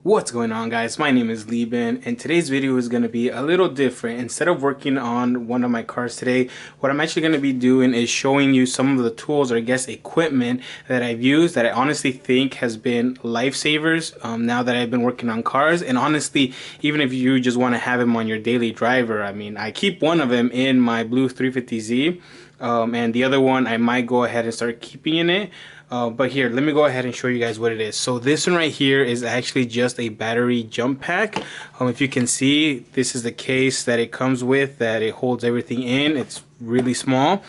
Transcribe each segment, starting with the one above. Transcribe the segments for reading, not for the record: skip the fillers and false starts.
What's going on, guys? My name is Lieben, and today's video is going to be a little different. Instead of working on one of my cars today, what I'm actually going to be doing is showing you some of the tools, or I guess equipment, that I've used that I honestly think has been lifesavers now that I've been working on cars. And honestly, even if you just want to have them on your daily driver, I mean, I keep one of them in my blue 350Z, and the other one I might go ahead and start keeping in it. But here, let me go ahead and show you guys what it is. So this one right here is actually just a battery jump pack. If you can see, this is the case that it comes with, that it holds everything in. It's really small.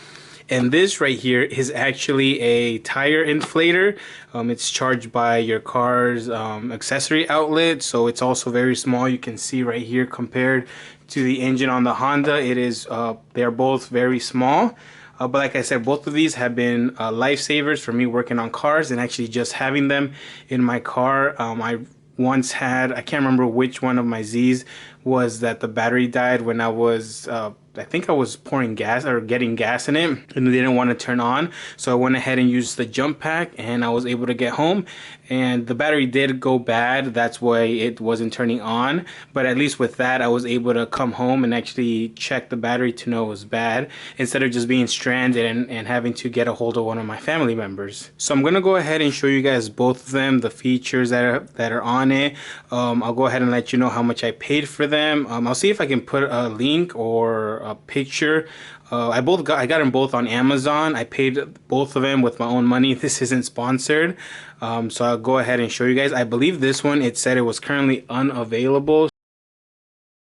And this right here is actually a tire inflator. It's charged by your car's accessory outlet. So it's also very small. You can see right here compared to the engine on the Honda, it is they're both very small. But like I said, both of these have been lifesavers for me working on cars, and actually just having them in my car. I once had, I can't remember which one of my Z's was that the battery died when I think I was pouring gas or getting gas in it, and it didn't want to turn on. So I went ahead and used the jump pack, and I was able to get home, and the battery did go bad. That's why it wasn't turning on. But at least with that, I was able to come home and actually check the battery to know it was bad, instead of just being stranded and having to get a hold of one of my family members. So I'm going to go ahead and show you guys both of them, the features that are on it. I'll go ahead and let you know how much I paid for them. I'll see if I can put a link or a picture. I got them both on Amazon. I paid both of them with my own money. This isn't sponsored. So I'll go ahead and show you guys. I believe this one, it said it was currently unavailable.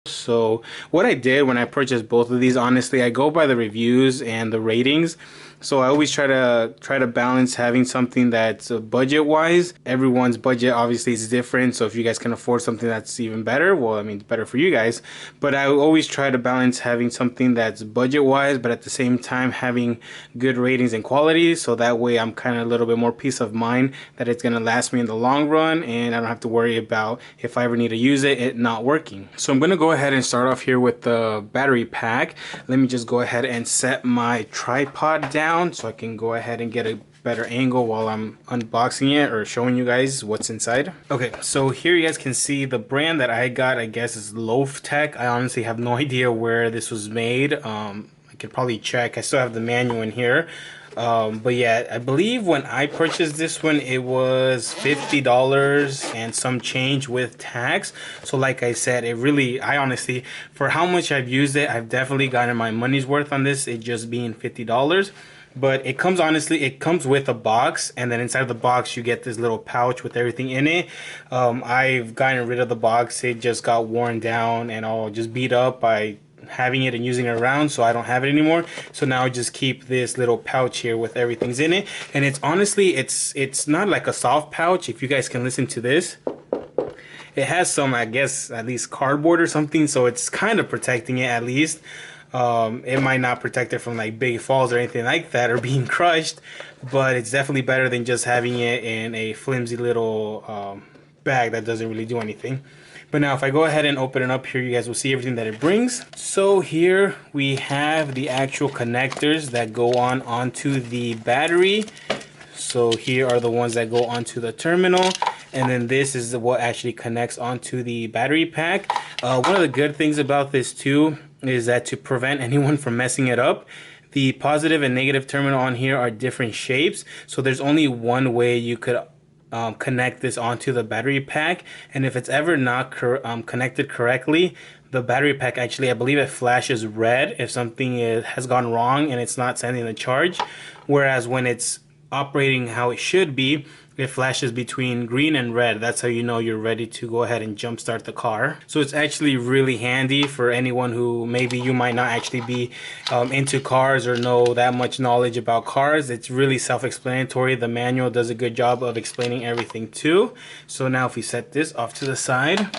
So what I did when I purchased both of these, honestly, I go by the reviews and the ratings. So I always try to balance having something that's budget wise. Everyone's budget obviously is different. So if you guys can afford something that's even better, well, I mean, it's better for you guys. But I always try to balance having something that's budget wise, but at the same time having good ratings and quality. So that way I'm kind of a little bit more peace of mind that it's going to last me in the long run, and I don't have to worry about if I ever need to use it not working. So I'm going to go ahead and start off here with the battery pack. Let me just go ahead and set my tripod down so I can go ahead and get a better angle while I'm unboxing it or showing you guys what's inside. Okay, so here you guys can see the brand that I got, I guess, is Loaf Tech. I honestly have no idea where this was made. I could probably check. I still have the manual in here. But yeah, I believe when I purchased this one, it was $50 and some change with tax. So like I said, I honestly, for how much I've used it, I've definitely gotten my money's worth on this, it just being $50. But it comes with a box, and then inside of the box you get this little pouch with everything in it. I've gotten rid of the box. It just got worn down and all just beat up by having it and using it around, so I don't have it anymore. So now I just keep this little pouch here with everything's in it, and it's honestly, it's not like a soft pouch. If you guys can listen to this, it has some, I guess, at least cardboard or something, so it's kind of protecting it at least. It might not protect it from like big falls or anything like that, or being crushed, but it's definitely better than just having it in a flimsy little bag that doesn't really do anything. But now if I go ahead and open it up here, you guys will see everything that it brings. So here we have the actual connectors that go onto the battery. So here are the ones that go onto the terminal, and then this is what actually connects onto the battery pack. One of the good things about this too is that to prevent anyone from messing it up, the positive and negative terminal on here are different shapes. So there's only one way you could connect this onto the battery pack, and if it's ever not connected correctly, the battery pack actually, I believe it flashes red if something has gone wrong and it's not sending the charge, whereas when it's operating how it should be, it flashes between green and red. That's how you know you're ready to go ahead and jump start the car. So it's actually really handy for anyone who maybe you might not actually be into cars or know that much knowledge about cars. It's really self-explanatory. The manual does a good job of explaining everything too. So now if we set this off to the side,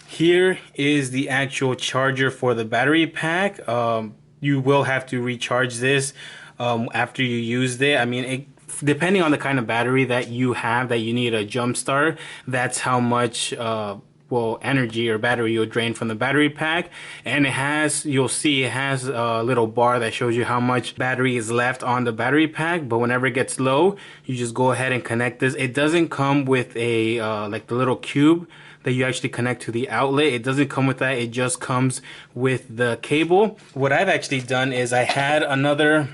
here is the actual charger for the battery pack. You will have to recharge this after you used it. I mean, depending on the kind of battery that you have that you need a jump start, that's how much well, energy or battery you'll drain from the battery pack. And it has, you'll see it has a little bar that shows you how much battery is left on the battery pack. But whenever it gets low, you just go ahead and connect this. It doesn't come with a like the little cube that you actually connect to the outlet. It doesn't come with that. It just comes with the cable. What I've actually done is I had an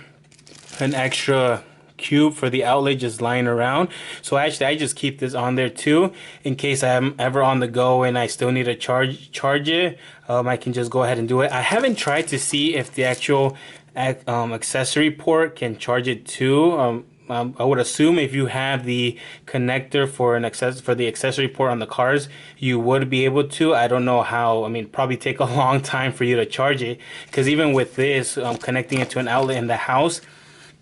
extra cube for the outlet just lying around, so actually I just keep this on there too in case I'm ever on the go and I still need to charge it. I can just go ahead and do it. I haven't tried to see if the actual accessory port can charge it too. I would assume if you have the connector for the accessory port on the cars, you would be able to. I don't know how. I mean, probably take a long time for you to charge it, because even with this connecting it to an outlet in the house,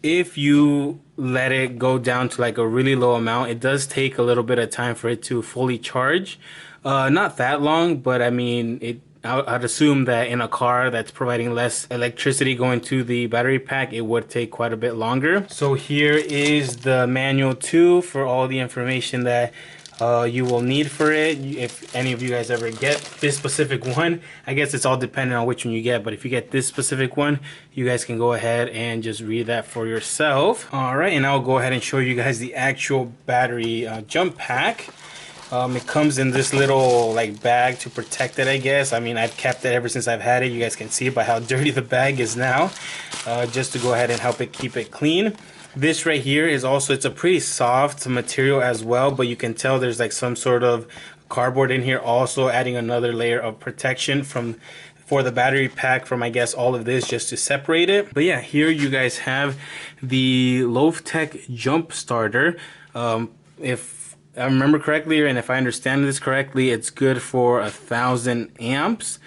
if you let it go down to like a really low amount, it does take a little bit of time for it to fully charge. Not that long, but I mean, I'd assume that in a car that's providing less electricity going to the battery pack, it would take quite a bit longer. So here is the manual too, for all the information that you will need for it. If any of you guys ever get this specific one, I guess it's all dependent on which one you get, but if you get this specific one, you guys can go ahead and just read that for yourself. All right, and I'll go ahead and show you guys the actual battery jump pack. It comes in this little like bag to protect it, I guess. I mean, I've kept it ever since I've had it. You guys can see by how dirty the bag is now, just to go ahead and help it keep it clean. This right here is also, it's a pretty soft material as well, but you can tell there's like some sort of cardboard in here, also adding another layer of protection for the battery pack from, I guess, all of this, just to separate it. But yeah, here you guys have the Loftech jump starter. If I remember correctly, and if I understand this correctly, it's good for 1,000 amps,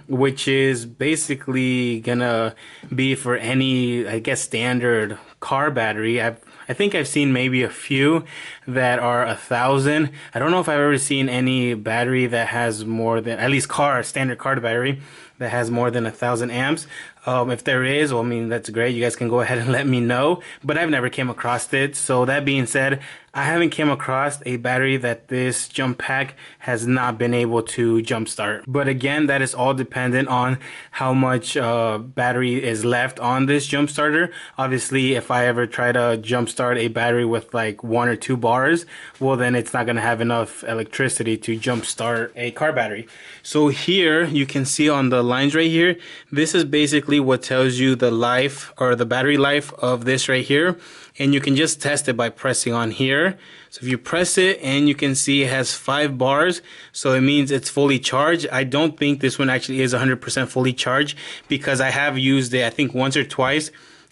which is basically gonna be for any, I guess, standard car battery. I think I've seen maybe a few that are 1,000. I don't know if I've ever seen any battery that has more than, at least standard car battery that has more than 1,000 amps. If there is, well, I mean, that's great. You guys can go ahead and let me know, but I've never came across it. So that being said, I haven't came across a battery that this jump pack has not been able to jumpstart. But again, that is all dependent on how much battery is left on this jump starter. Obviously, if I ever try to jumpstart a battery with like 1 or 2 bars, well, then it's not going to have enough electricity to jumpstart a car battery. So here you can see on the lines right here, this is basically what tells you the life, or the battery life, of this right here. And you can just test it by pressing on here. So if you press it, and you can see it has 5 bars, so it means it's fully charged. I don't think this one actually is 100% fully charged, because I have used it, I think, once or twice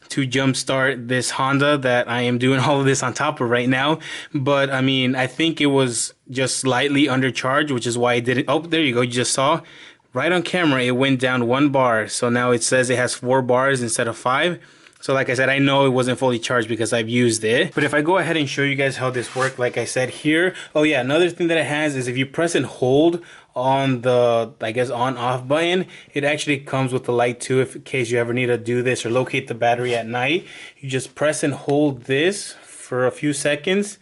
to jumpstart this Honda that I am doing all of this on top of right now. But I mean, I think it was just slightly undercharged, which is why it didn't. Oh, there you go. You just saw right on camera, it went down 1 bar. So now it says it has 4 bars instead of 5. So like I said, I know it wasn't fully charged because I've used it. But if I go ahead and show you guys how this works, like I said here. Oh yeah, another thing that it has is if you press and hold on the, I guess, on off button, it actually comes with the light too, if in case you ever need to do this or locate the battery at night. You just press and hold this for a few seconds,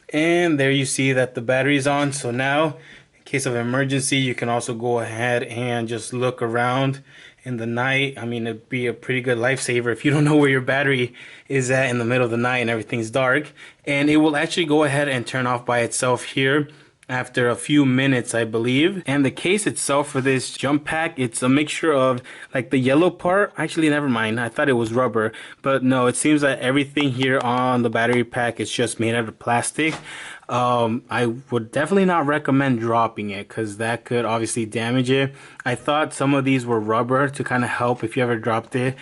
and there you see that the battery's on. So now, in case of emergency, you can also go ahead and just look around in the night. I mean, it'd be a pretty good lifesaver if you don't know where your battery is at in the middle of the night and everything's dark. And it will actually go ahead and turn off by itself here after a few minutes, I believe. And the case itself for this jump pack, it's a mixture of like the yellow part. Actually, never mind, I thought it was rubber, but no, it seems that everything here on the battery pack is just made out of plastic. I would definitely not recommend dropping it, because that could obviously damage it. I thought some of these were rubber to kind of help if you ever dropped it,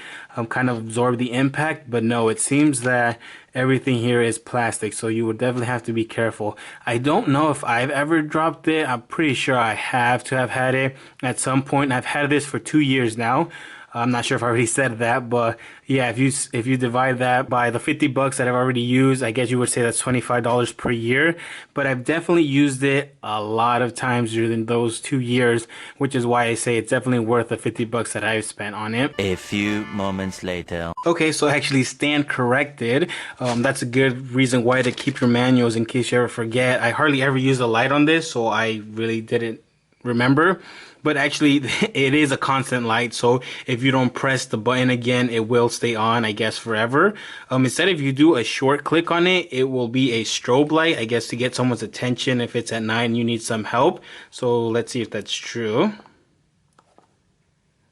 kind of absorb the impact, but no, it seems that everything here is plastic, so you would definitely have to be careful. I don't know if I've ever dropped it. I'm pretty sure I have to have had it at some point. I've had this for 2 years now. I'm not sure if I already said that, but yeah, if you divide that by the 50 bucks that I've already used, I guess you would say that's $25 per year. But I've definitely used it a lot of times during those 2 years, which is why I say it's definitely worth the 50 bucks that I've spent on it. A few moments later. Okay, so I actually stand corrected. That's a good reason why to keep your manuals in case you ever forget. I hardly ever use a light on this, so I really didn't remember. But actually, it is a constant light, so if you don't press the button again, it will stay on, I guess, forever. Instead, if you do a short click on it, it will be a strobe light, I guess, to get someone's attention if it's at night and you need some help. So let's see if that's true.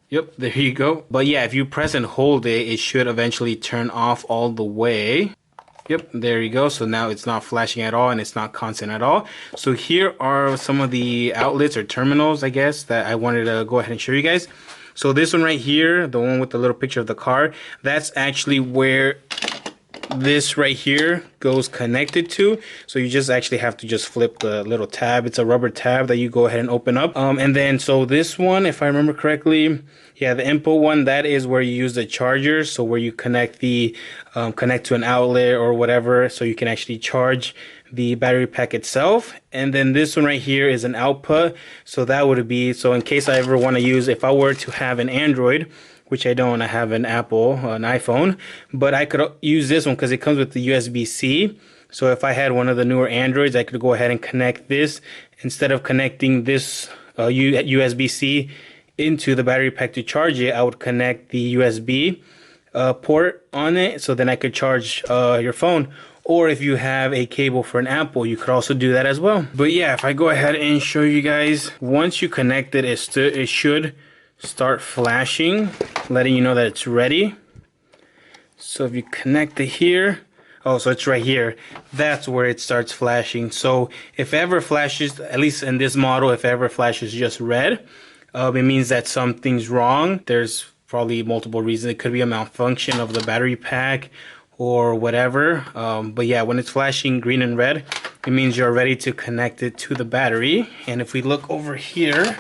Yep, there you go. But yeah, if you press and hold it, it should eventually turn off all the way. Yep, there you go. So now it's not flashing at all and it's not constant at all. So here are some of the outlets or terminals, I guess, that I wanted to go ahead and show you guys. So this one right here, the one with the little picture of the car, that's actually where this right here goes connected to. So you just actually have to just flip the little tab. It's a rubber tab that you go ahead and open up. And then so this one, if I remember correctly, yeah, the input one, that is where you use the charger. So where you connect the connect to an outlet or whatever, so you can actually charge the battery pack itself. And then this one right here is an output. So that would be, so in case I ever want to use, if I were to have an Android, which I don't, I have an Apple, an iPhone, but I could use this one because it comes with the USB-C. So if I had one of the newer Androids, I could go ahead and connect this instead of connecting this USB-C into the battery pack to charge it. I would connect the USB port on it, so then I could charge your phone. Or if you have a cable for an Apple, you could also do that as well. But yeah, if I go ahead and show you guys, once you connect it, it should start flashing, letting you know that it's ready. So if you connect it here, oh, so it's right here, that's where it starts flashing. So if it ever flashes, at least in this model, if it ever flashes just red, it means that something's wrong. There's probably multiple reasons. It could be a malfunction of the battery pack or whatever. But yeah, when it's flashing green and red, it means you're ready to connect it to the battery. And if we look over here,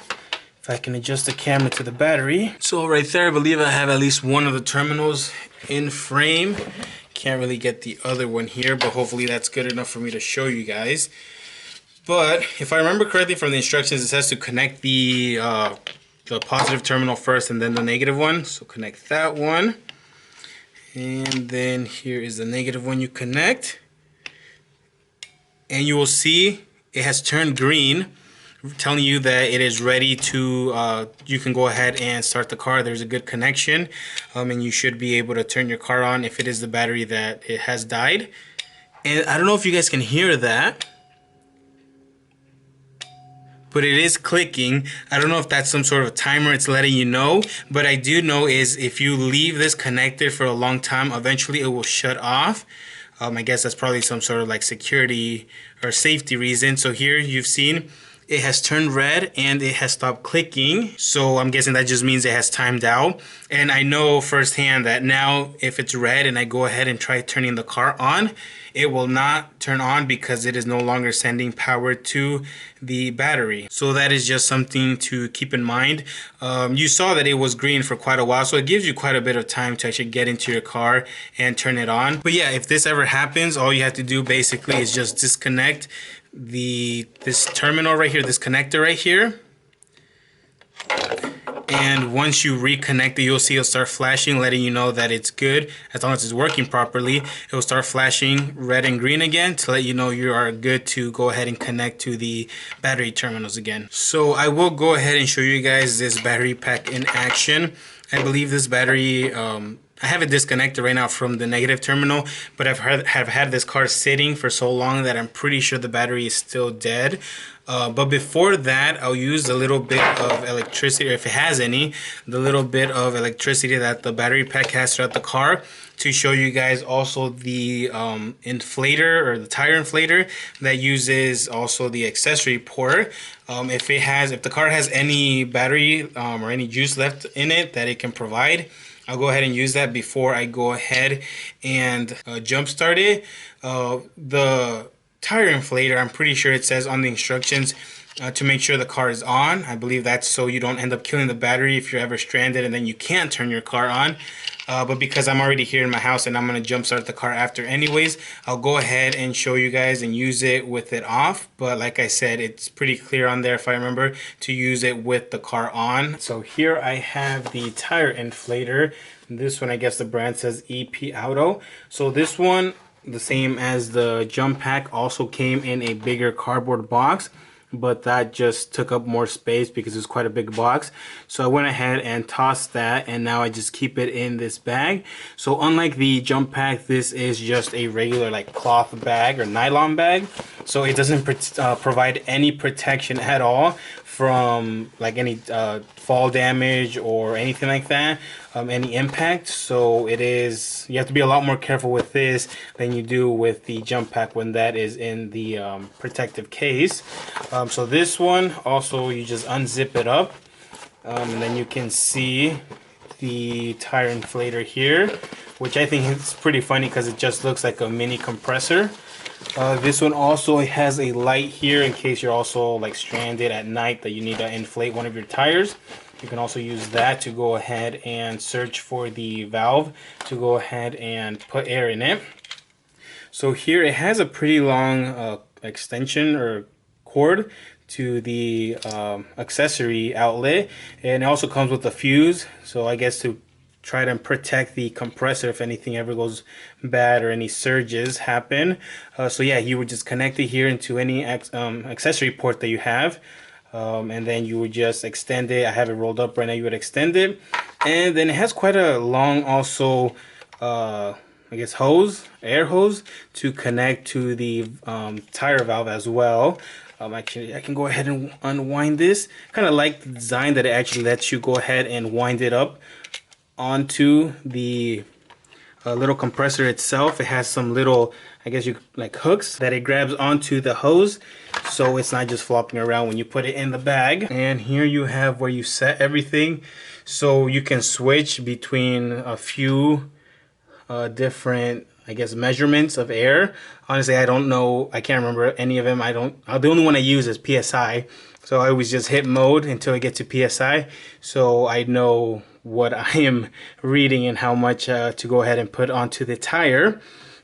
if I can adjust the camera to the battery. So right there, I believe I have at least one of the terminals in frame. Can't really get the other one here, but hopefully that's good enough for me to show you guys. But if I remember correctly from the instructions, it says to connect the positive terminal first and then the negative one. So connect that one. And then here is the negative one you connect. And you will see it has turned green, telling you that it is ready to, you can go ahead and start the car. There's a good connection, and you should be able to turn your car on if it is the battery that it has died. And I don't know if you guys can hear that, but it is clicking. I don't know if that's some sort of timer it's letting you know, but I do know is if you leave this connected for a long time, eventually it will shut off. I guess that's probably some sort of like security or safety reason. So here you've seen it has turned red and it has stopped clicking. So I'm guessing that just means it has timed out. And I know firsthand that now if it's red and I go ahead and try turning the car on, it will not turn on because it is no longer sending power to the battery. So that is just something to keep in mind. You saw that it was green for quite a while, so it gives you quite a bit of time to actually get into your car and turn it on. But yeah, if this ever happens, all you have to do basically is just disconnect this terminal right here, this connector right here. And once you reconnect it, you'll see it'll start flashing, letting you know that it's good. As long as it's working properly, it'll start flashing red and green again to let you know you are good to go ahead and connect to the battery terminals again. So I will go ahead and show you guys this battery pack in action. I believe this battery, I have it disconnected right now from the negative terminal, but have had this car sitting for so long that I'm pretty sure the battery is still dead. But before that, I'll use a little bit of electricity, or if it has any, the little bit of electricity that the battery pack has throughout the car, to show you guys also the inflator, or the tire inflator, that uses also the accessory port. If the car has any battery or any juice left in it that it can provide, I'll go ahead and use that before I go ahead and jump start it. The tire inflator. I'm pretty sure it says on the instructions to make sure the car is on. I believe that's so you don't end up killing the battery if you're ever stranded and then you can't turn your car on. But because I'm already here in my house and I'm going to jump start the car after anyways, I'll go ahead and show you guys and use it with it off. But like I said, it's pretty clear on there, if I remember, to use it with the car on. So here I have the tire inflator. This one, I guess the brand says EP Auto. So this one, the same as the jump pack, also came in a bigger cardboard box, but that just took up more space because it's quite a big box. So I went ahead and tossed that, and now I just keep it in this bag. So unlike the jump pack, this is just a regular like cloth bag or nylon bag, so it doesn't provide any protection at all from like any fall damage or anything like that, any impact. So it is, you have to be a lot more careful with this than you do with the jump pack when that is in the protective case. So this one also, you just unzip it up, and then you can see the tire inflator here, which I think is pretty funny because it just looks like a mini compressor. This one also has a light here in case you're also like stranded at night that you need to inflate one of your tires. You can also use that to go ahead and search for the valve to go ahead and put air in it. So here it has a pretty long extension or cord to the accessory outlet, and it also comes with a fuse, so I guess to try to protect the compressor if anything ever goes bad or any surges happen. So yeah, you would just connect it here into any accessory port that you have, and then you would just extend it. I have it rolled up right now. You would extend it, and then it has quite a long also I guess air hose to connect to the tire valve as well. Actually, I can go ahead and unwind this. Kind of like the design that it actually lets you go ahead and wind it up onto the little compressor itself. It has some little, I guess you like hooks that it grabs onto the hose, so it's not just flopping around when you put it in the bag. And here you have where you set everything, so you can switch between a few different, I guess, measurements of air. Honestly, I don't know, I can't remember any of them. The only one I use is PSI, so I always just hit mode until I get to PSI, so I know what I am reading and how much to go ahead and put onto the tire.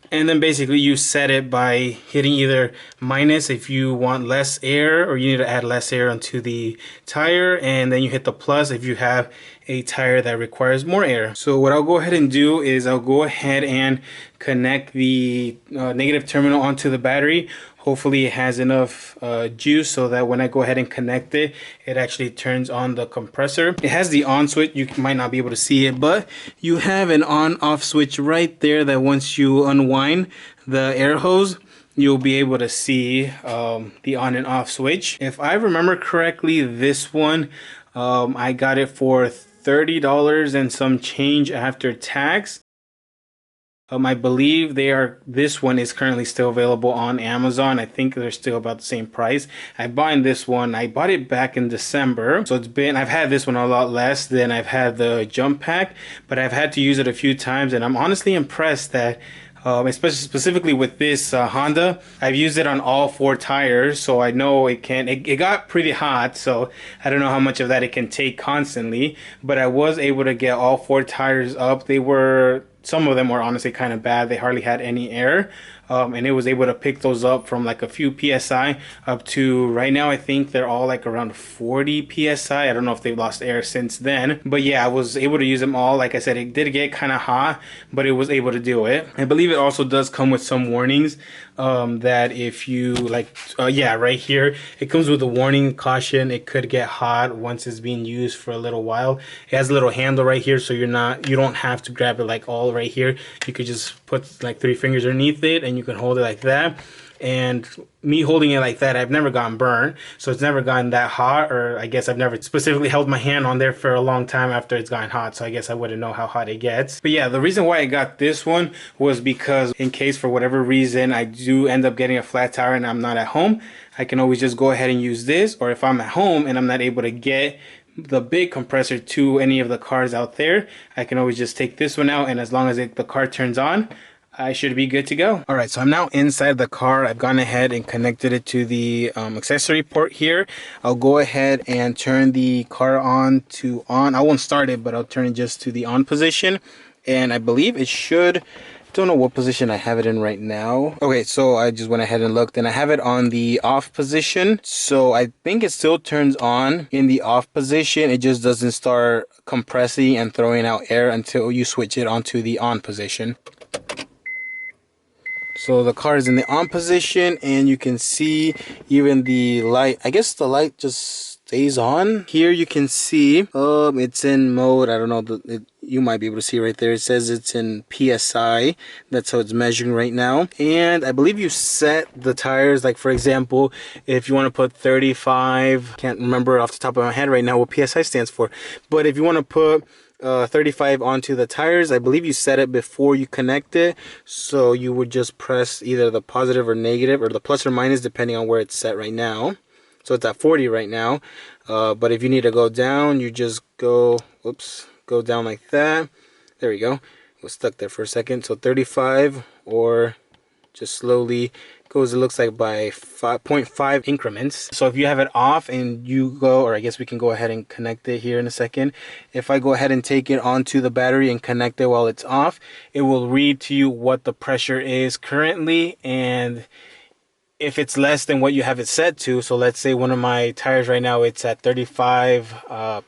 And then basically you set it by hitting either minus if you want less air or you need to add less air onto the tire, and then you hit the plus if you have a tire that requires more air. So what I'll go ahead and do is I'll go ahead and connect the negative terminal onto the battery. Hopefully it has enough juice so that when I go ahead and connect it, it actually turns on the compressor. It has the on switch. You might not be able to see it, but you have an on-off switch right there that once you unwind the air hose, you'll be able to see the on and off switch. If I remember correctly, this one, I got it for $30 and some change after tax. I believe this one is currently still available on Amazon. I think they're still about the same price. I bought this one. I bought it back in December. So I've had this one a lot less than I've had the jump pack, but I've had to use it a few times, and I'm honestly impressed that especially specifically with this Honda, I've used it on all 4 tires, so I know it got pretty hot, so I don't know how much of that it can take constantly, but I was able to get all 4 tires up. Some of them were honestly kind of bad. They hardly had any air, and it was able to pick those up from like a few PSI up to right now. I think they're all like around 40 PSI. I don't know if they've lost air since then, but yeah, I was able to use them all. Like I said, it did get kind of hot, but it was able to do it. I believe it also does come with some warnings that if you yeah, right here, it comes with a warning, caution, it could get hot once it's being used for a little while. It has a little handle right here, so you don't have to grab it like all right here. You could just put like 3 fingers underneath it and you can hold it like that. And me holding it like that, I've never gotten burned, so it's never gotten that hot, or I guess I've never specifically held my hand on there for a long time after it's gotten hot, so I guess I wouldn't know how hot it gets. But yeah, the reason why I got this one was because in case for whatever reason I do end up getting a flat tire and I'm not at home, I can always just go ahead and use this. Or if I'm at home and I'm not able to get the big compressor to any of the cars out there, I can always just take this one out, and as long as the car turns on, I should be good to go. All right, so I'm now inside the car. I've gone ahead and connected it to the accessory port here. I'll go ahead and turn the car on to on. I won't start it, but I'll turn it just to the on position. And I believe it should, don't know what position I have it in right now. Okay, so I just went ahead and looked and I have it on the off position. So I think it still turns on in the off position. It just doesn't start compressing and throwing out air until you switch it onto the on position. So the car is in the on position and you can see even the light, I guess the light just stays on. Here you can see it's in mode, I don't know, you might be able to see right there, it says it's in PSI. That's how it's measuring right now. And I believe you set the tires, like for example, if you want to put 35, can't remember off the top of my head right now what PSI stands for, but if you want to put 35 onto the tires, I believe you set it before you connect it, so you would just press either the positive or negative or the plus or minus depending on where it's set right now. So it's at 40 right now, but if you need to go down, you just go, oops, go down like that. There we go. It was stuck there for a second. So 35, or just slowly goes, it looks like by 5.5 increments. So if you have it off and you go, or I guess we can go ahead and connect it here in a second. If I go ahead and take it onto the battery and connect it while it's off, it will read to you what the pressure is currently, and if it's less than what you have it set to, so let's say one of my tires right now, it's at 35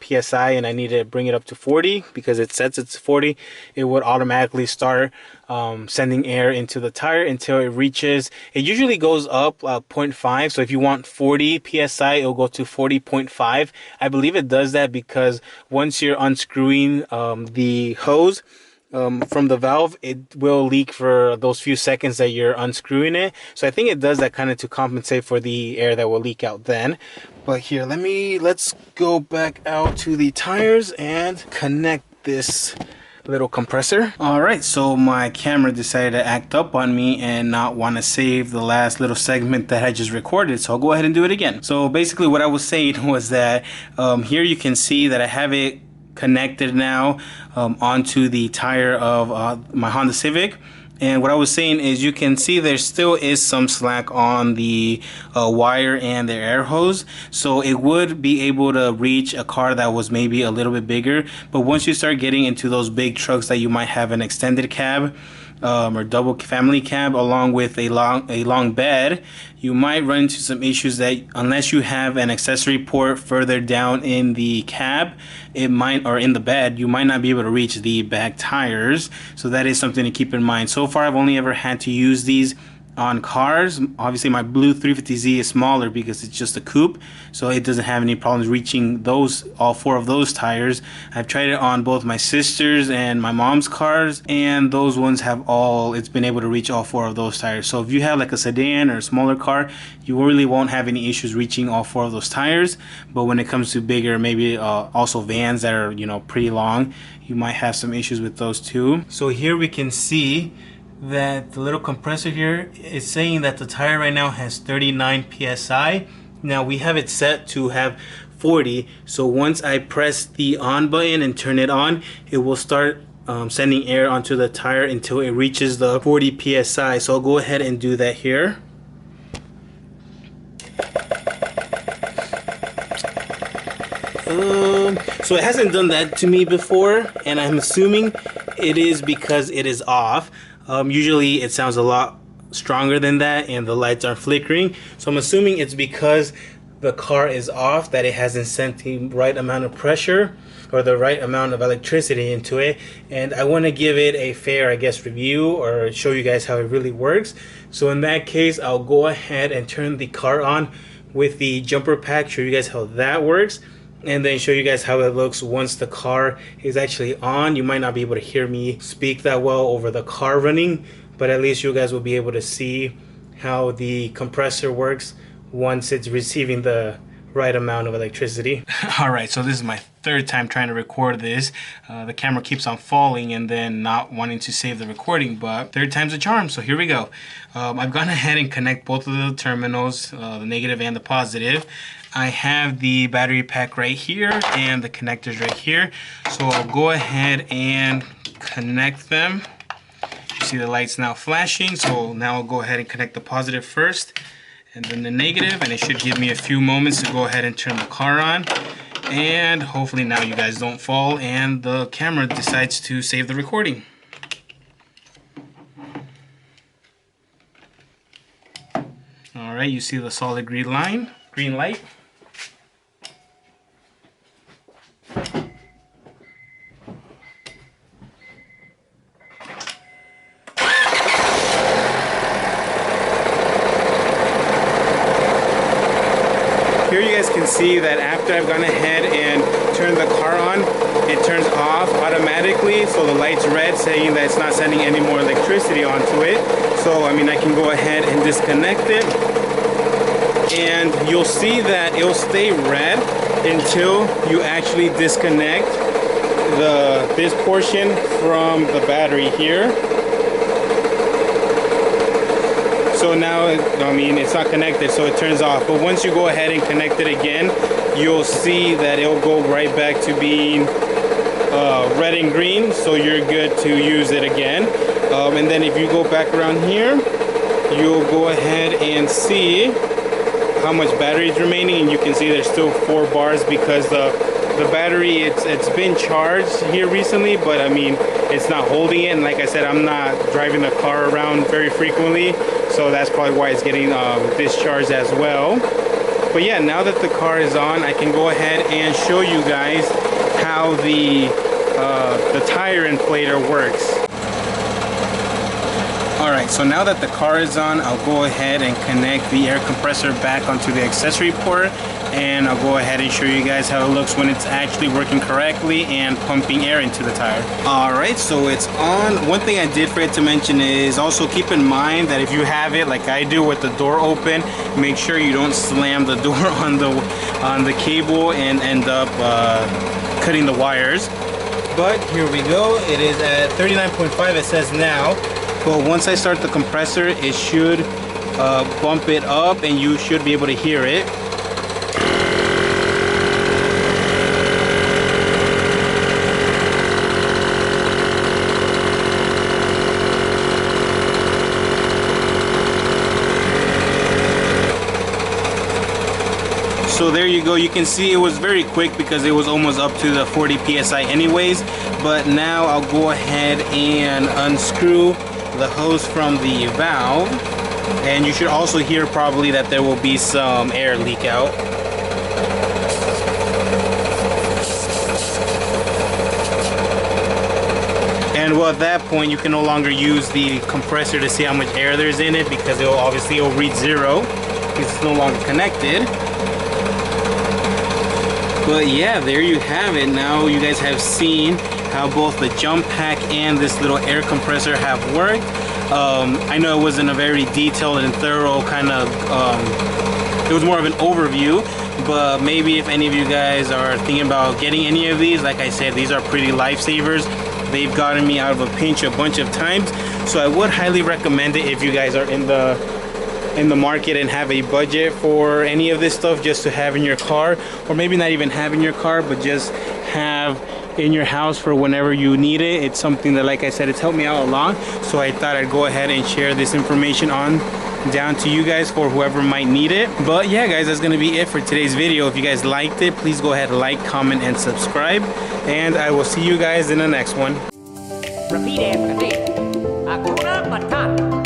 psi and I need to bring it up to 40 because it sets it's 40, it would automatically start sending air into the tire until it reaches, it usually goes up 0.5, so if you want 40 psi, it'll go to 40.5. I believe it does that because once you're unscrewing the hose from the valve, it will leak for those few seconds that you're unscrewing it. So I think it does that kind of to compensate for the air that will leak out then. But here, let's go back out to the tires and connect this little compressor. All right, so my camera decided to act up on me and not want to save the last little segment that I just recorded, so I'll go ahead and do it again. So basically what I was saying was that here you can see that I have it connected now onto the tire of my Honda Civic. And what I was saying is you can see there still is some slack on the wire and the air hose, so it would be able to reach a car that was maybe a little bit bigger. But once you start getting into those big trucks that you might have an extended cab or double family cab along with a long bed, you might run into some issues that unless you have an accessory port further down in the cab, it might, or in the bed, you might not be able to reach the back tires. So that is something to keep in mind. So far I've only ever had to use these on cars. Obviously my blue 350Z is smaller because it's just a coupe, so it doesn't have any problems reaching those, all four of those tires. I've tried it on both my sister's and my mom's cars, and those ones have all, it's been able to reach all four of those tires. So if you have like a sedan or a smaller car, you really won't have any issues reaching all four of those tires. But when it comes to bigger, maybe also vans that are, you know, pretty long, you might have some issues with those too. So here we can see that the little compressor here is saying that the tire right now has 39 psi. Now we have it set to have 40, so once I press the on button and turn it on, it will start sending air onto the tire until it reaches the 40 psi. So I'll go ahead and do that here. So it hasn't done that to me before, and I'm assuming it is because it is off. Usually it sounds a lot stronger than that and the lights aren't flickering. So I'm assuming it's because the car is off that it hasn't sent the right amount of pressure or the right amount of electricity into it. And I want to give it a fair, I guess, review or show you guys how it really works. So in that case, I'll go ahead and turn the car on with the jumper pack, show you guys how that works, and then show you guys how it looks once the car is actually on. You might not be able to hear me speak that well over the car running, but at least you guys will be able to see how the compressor works once it's receiving the right amount of electricity. Alright, so this is my third time trying to record this. The camera keeps on falling and then not wanting to save the recording, but third time's a charm, so here we go. I've gone ahead and connect both of the terminals, the negative and the positive. I have the battery pack right here and the connectors right here. So I'll go ahead and connect them. see the lights now flashing. So now I'll go ahead and connect the positive first and then the negative, and it should give me a few moments to go ahead and turn the car on. And hopefully now you guys don't fall and the camera decides to save the recording. All right, you see the solid green light. Here you guys can see that after I've gone ahead and turned the car on, it turns off automatically. So the light's red, saying that it's not sending any more electricity onto it. So, I mean, I can go ahead and disconnect it. And you'll see that it'll stay red until you actually disconnect this portion from the battery here. So now, I mean, it's not connected, so it turns off. But once you go ahead and connect it again, you'll see that it'll go right back to being red and green, so you're good to use it again. And then if you go back around here, you'll go ahead and see how much battery is remaining, and you can see there's still 4 bars because the battery, it's been charged here recently, but I mean, it's not holding it. And like I said, I'm not driving the car around very frequently, so that's probably why it's getting discharged as well. But yeah, now that the car is on, I can go ahead and show you guys how the tire inflator works. Alright, so now that the car is on, I'll go ahead and connect the air compressor back onto the accessory port, and I'll go ahead and show you guys how it looks when it's actually working correctly and pumping air into the tire. Alright, so it's on. One thing I did forget to mention is also keep in mind that if you have it like I do with the door open, make sure you don't slam the door on the cable and end up cutting the wires. But here we go, it is at 39.5, it says now. But once I start the compressor, it should bump it up and you should be able to hear it. So there you go, you can see it was very quick because it was almost up to the 40 psi anyways. But now I'll go ahead and unscrew the hose from the valve, and you should also hear probably that there will be some air leak out. And well, at that point you can no longer use the compressor to see how much air there's in it, because it'll read 0 because it's no longer connected. But yeah, there you have it. Now you guys have seen how both the jump pack and this little air compressor have worked. I know it wasn't a very detailed and thorough kind of, it was more of an overview, but maybe if any of you guys are thinking about getting any of these, like I said, these are pretty lifesavers. They've gotten me out of a pinch a bunch of times, so I would highly recommend it if you guys are in the market and have a budget for any of this stuff just to have in your car, or maybe not even have in your car, but just have in your house for whenever you need it. It's something that, like I said, it's helped me out a lot, so I thought I'd go ahead and share this information on down to you guys for whoever might need it. But yeah guys, that's gonna be it for today's video. If you guys liked it, please go ahead, like, comment, and subscribe, and I will see you guys in the next one. Repeat after me. Hakuna Matata.